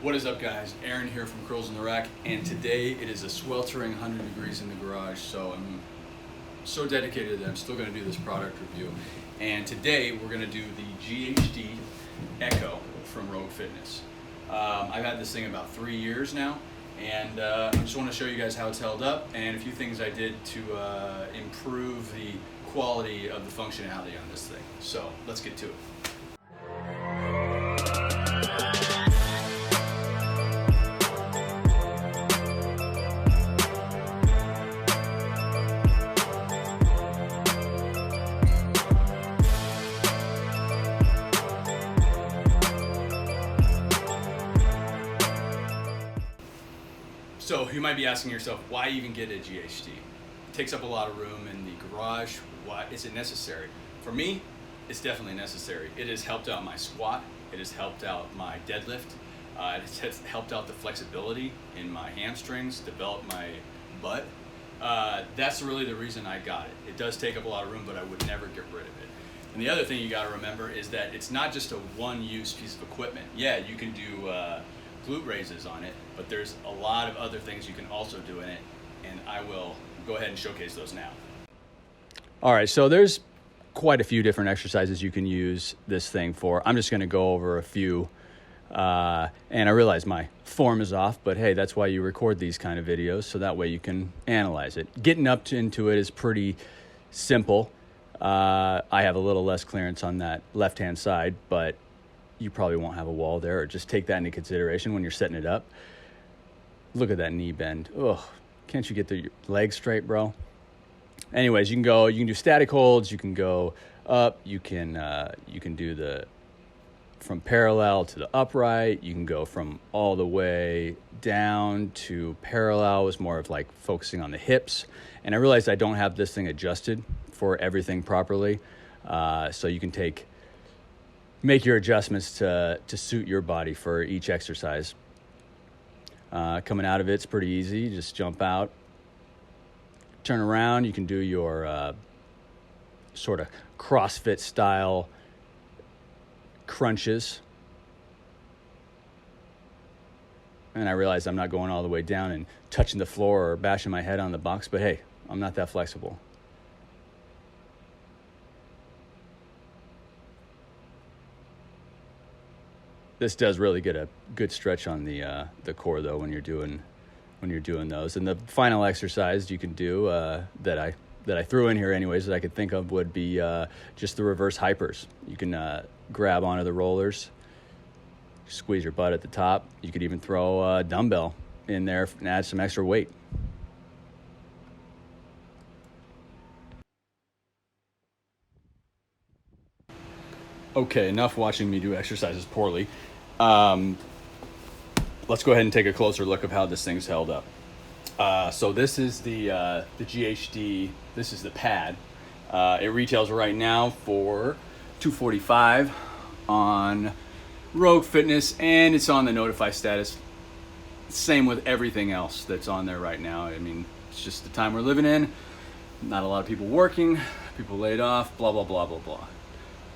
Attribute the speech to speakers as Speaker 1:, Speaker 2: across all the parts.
Speaker 1: What is up, guys? Aaron here from Curls in the Rack, and today it is a sweltering 100 degrees in the garage, so I'm so dedicated that I'm still going to do this product review. And today we're going to do the GHD Echo from Rouge Fitness. I've had this thing about 3 years now, and I just want to show you guys how it's held up and a few things I did to improve the quality of the functionality on this thing. So let's get to it. So you might be asking yourself, why even get a GHD? It takes up a lot of room in the garage. Why is it necessary? For me, it's definitely necessary. It has helped out my squat. It has helped out my deadlift. It has helped out the flexibility in my hamstrings, develop my butt. That's really the reason I got it. It does take up a lot of room, but I would never get rid of it. And the other thing you gotta remember is that it's not just a one-use piece of equipment. Yeah, you can do glute raises on it, but there's a lot of other things you can also do in it, and I will go ahead and showcase those now. All right, so there's quite a few different exercises you can use this thing for. I'm just gonna go over a few, and I realize my form is off, but hey, that's why you record these kind of videos, so that way you can analyze it. Getting into it is pretty simple. I have a little less clearance on that left-hand side, but you probably won't have a wall there, or just take that into consideration when you're setting it up. Look at that knee bend. Ugh, can't you get the legs straight, bro? Anyways, you can do static holds, you can go up, you can do from parallel to the upright, you can go from all the way down to parallel. It's more of like focusing on the hips. And I realized I don't have this thing adjusted for everything properly. So you can make your adjustments to suit your body for each exercise. Coming out of it's pretty easy. You just jump out, turn around. You can do your sort of CrossFit style crunches. And I realize I'm not going all the way down and touching the floor or bashing my head on the box, but hey, I'm not that flexible. This does really get a good stretch on the core though when you're doing those. And the final exercise you can do that I threw in here anyways that I could think of would be just the reverse hypers. You can grab onto the rollers, squeeze your butt at the top. You could even throw a dumbbell in there and add some extra weight. Okay, enough watching me do exercises poorly. Let's go ahead and take a closer look of how this thing's held up. So this is the GHD. This is the pad. It retails right now for $245 on Rouge Fitness, and it's on the notify status. Same with everything else that's on there right now. I mean, it's just the time we're living in. Not a lot of people working, people laid off, blah, blah, blah, blah, blah.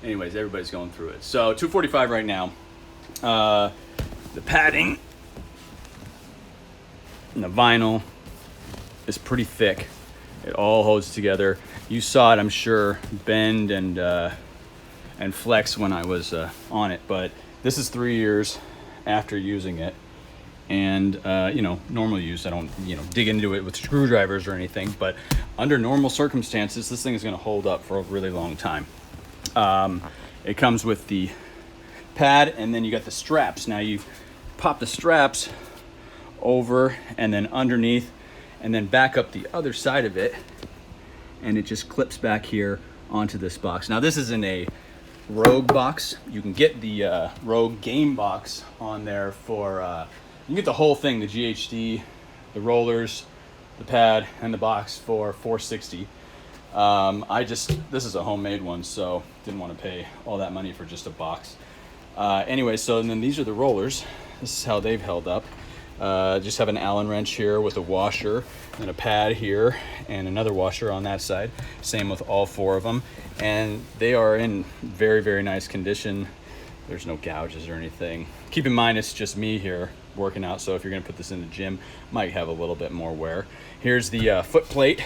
Speaker 1: Anyways, everybody's going through it. So $245 right now. The padding and the vinyl is pretty thick. It all holds together. You saw it, I'm sure, bend and flex when I was on it. But this is 3 years after using it. And, normal use, I don't, dig into it with screwdrivers or anything. But under normal circumstances, this thing is going to hold up for a really long time. It comes with the pad, and then you got the straps. Now you pop the straps over and then underneath and then back up the other side of it, and it just clips back here onto this box. Now this isn't a Rouge box. You can get the Rouge game box on there for you can get the whole thing, the GHD, the rollers, the pad, and the box for $460. This is a homemade one, so didn't want to pay all that money for just a box. Anyway, so and then these are the rollers. This is how they've held up. Just have an Allen wrench here with a washer and a pad here and another washer on that side. Same with all four of them. And they are in very, very nice condition. There's no gouges or anything. Keep in mind it's just me here working out, so if you're gonna put this in the gym, might have a little bit more wear. Here's the foot plate,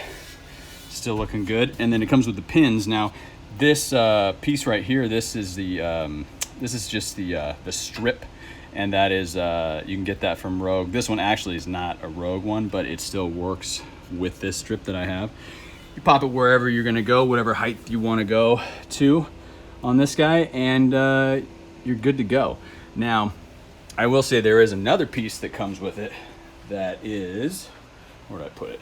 Speaker 1: still looking good, and then it comes with the pins. Now, this piece right here, this is just the strip, and that is you can get that from Rouge. This one actually is not a Rouge one, but it still works with this strip that I have. You pop it wherever you're gonna go, whatever height you want to go to on this guy, and you're good to go. Now, I will say there is another piece that comes with it that is, where did I put it?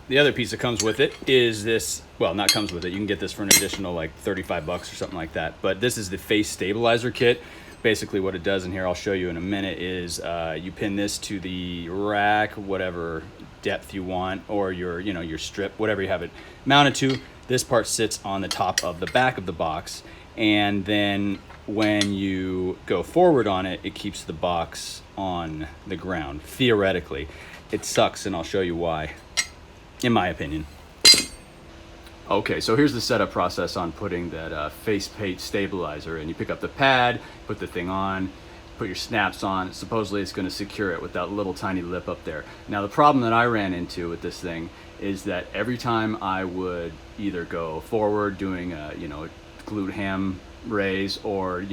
Speaker 1: The other piece that comes with it is this, well, not comes with it, you can get this for an additional like 35 bucks or something like that, but this is the face stabilizer kit. Basically what it does in here, I'll show you in a minute, is you pin this to the rack, whatever depth you want, or your strip, whatever you have it mounted to. This part sits on the top of the back of the box, and then when you go forward on it, it keeps the box on the ground, theoretically. It sucks, and I'll show you why, in my opinion. Okay, so here's the setup process on putting that face plate stabilizer in. You pick up the pad, put the thing on, put your snaps on. Supposedly it's going to secure it with that little tiny lip up there. Now the problem that I ran into with this thing is that every time I would either go forward doing a glute ham raise, or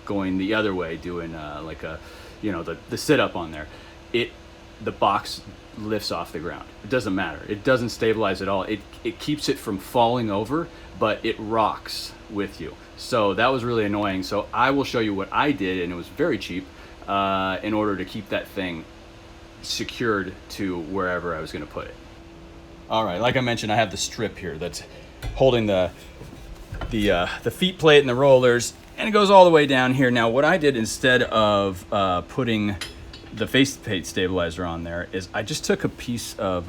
Speaker 1: going the other way doing like a the sit up on there, the box lifts off the ground. It doesn't matter. It doesn't stabilize at all. It keeps it from falling over, but it rocks with you. So that was really annoying. So I will show you what I did, and it was very cheap, in order to keep that thing secured to wherever I was going to put it. All right, like I mentioned, I have the strip here that's holding the feet plate and the rollers, and it goes all the way down here. Now, what I did instead of putting the face plate stabilizer on there is I just took a piece of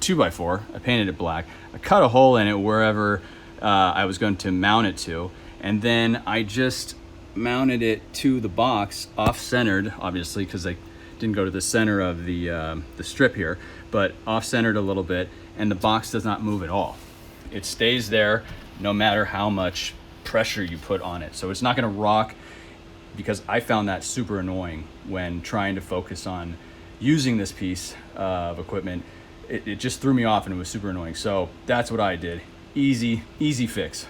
Speaker 1: 2x4, I painted it black, I cut a hole in it wherever I was going to mount it to, and then I just mounted it to the box, off-centered, obviously, because I didn't go to the center of the strip here, but off-centered a little bit, and the box does not move at all. It stays there no matter how much pressure you put on it. So it's not gonna rock, because I found that super annoying when trying to focus on using this piece of equipment. It just threw me off, and it was super annoying. So that's what I did. Easy fix.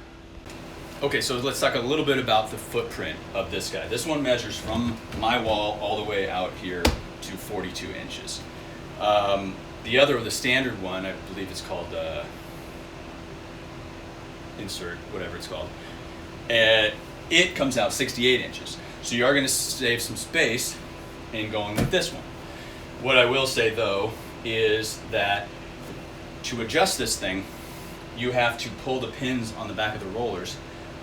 Speaker 1: Okay, so let's talk a little bit about the footprint of this guy. This one measures from my wall all the way out here to 42 inches. The standard one, I believe it's called insert, whatever it's called. It comes out 68 inches. So you are going to save some space in going with this one. What I will say though is that to adjust this thing, you have to pull the pins on the back of the rollers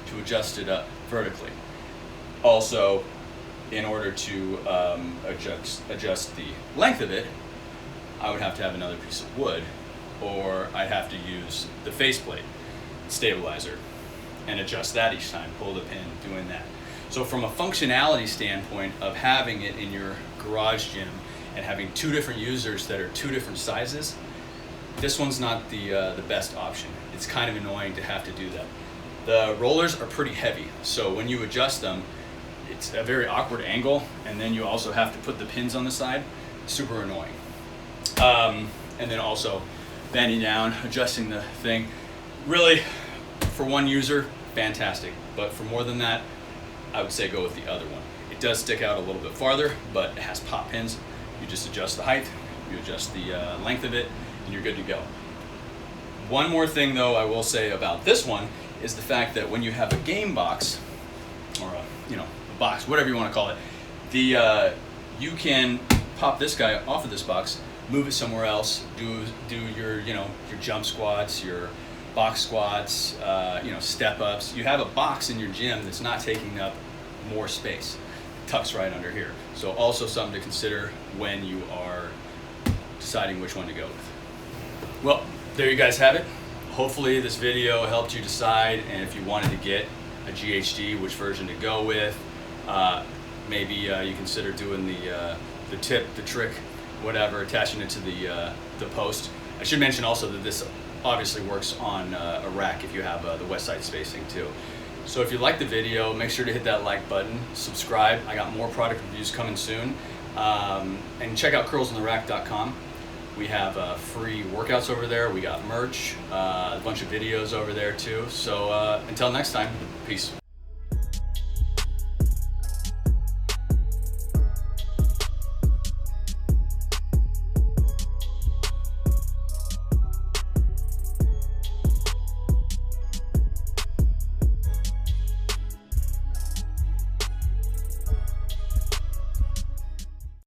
Speaker 1: to adjust it up vertically. Also, in order to adjust the length of it, I would have to have another piece of wood, or I'd have to use the faceplate stabilizer and adjust that each time, pull the pin, doing that. So from a functionality standpoint of having it in your garage gym and having two different users that are two different sizes, this one's not the best option. It's kind of annoying to have to do that. The rollers are pretty heavy, so when you adjust them, it's a very awkward angle, and then you also have to put the pins on the side. Super annoying. And then also bending down, adjusting the thing. Really, for one user, fantastic. But for more than that, I would say go with the other one. It does stick out a little bit farther, but it has pop pins. You just adjust the height, you adjust the length of it, and you're good to go. One more thing though I will say about this one is the fact that when you have a game box, or a box, whatever you want to call it, you can pop this guy off of this box, move it somewhere else, do your your jump squats, your box squats, step ups. You have a box in your gym that's not taking up more space. It tucks right under here. So also something to consider when you are deciding which one to go with. Well, there you guys have it. Hopefully this video helped you decide, and if you wanted to get a GHD, which version to go with. Maybe you consider doing the tip, the trick, whatever, attaching it to the post. I should mention also that this obviously works on a rack if you have the west side spacing too. So if you like the video, make sure to hit that like button, subscribe. I got more product reviews coming soon. And check out curlsontherack.com. We have free workouts over there. We got merch, a bunch of videos over there too. So until next time, peace.